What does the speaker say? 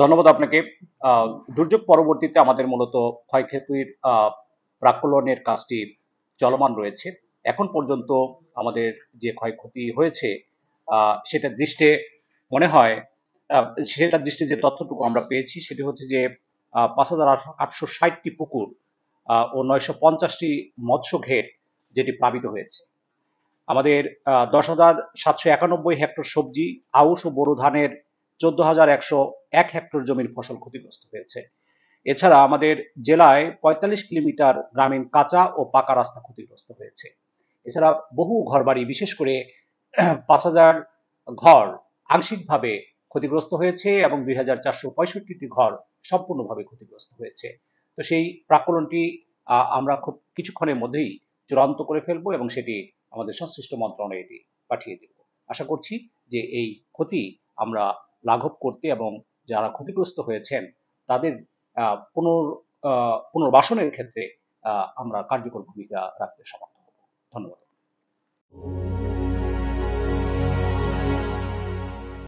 ধন্যবাদ আপনাকে। দুর্যোগ পরবর্তীতে আমাদের মূলত ক্ষয়ক্ষতির প্রাক্কলনের কাজটি চলমান রয়েছে। এখন পর্যন্ত আমাদের যে ক্ষয়ক্ষতি হয়েছে সেটার দৃষ্টে মনে হয়, সেটার দৃষ্টে যে তথ্যটুকু আমরা পেয়েছি সেটি হচ্ছে যে 5,860টি পুকুর ও 950টি মৎস্য ঘের যেটি প্লাবিত হয়েছে। আমাদের 10,791 হেক্টর সবজি, আউশ ও বোরো ধানের 14,101 হেক্টর জমির ফসল ক্ষতিগ্রস্ত হয়েছে। এছাড়া আমাদের জেলায় 45 কিলোমিটার গ্রামীণ কাঁচা ও পাকা রাস্তা ক্ষতিগ্রস্ত হয়েছে। এছাড়া বহু ঘরবাড়ি, বিশেষ করে 5,000 ঘর আংশিকভাবে ক্ষতিগ্রস্ত হয়েছে এবং 2,465টি ঘর সম্পূর্ণভাবে ক্ষতিগ্রস্ত হয়েছে। তো সেই প্রাক্কলনটি আমরা খুব কিছুক্ষণের মধ্যেই চূড়ান্ত করে ফেলবো এবং সেটি আমাদের সংশ্লিষ্ট মন্ত্রণালয়ে এটি পাঠিয়ে দেব। আশা করছি যে এই ক্ষতি আমরা লাঘব করতে এবং যারা ক্ষতিগ্রস্ত হয়েছেন তাদের পুনর্বাসনের ক্ষেত্রে আমরা কার্যকর ভূমিকা রাখতে সমর্থ হব। ধন্যবাদ।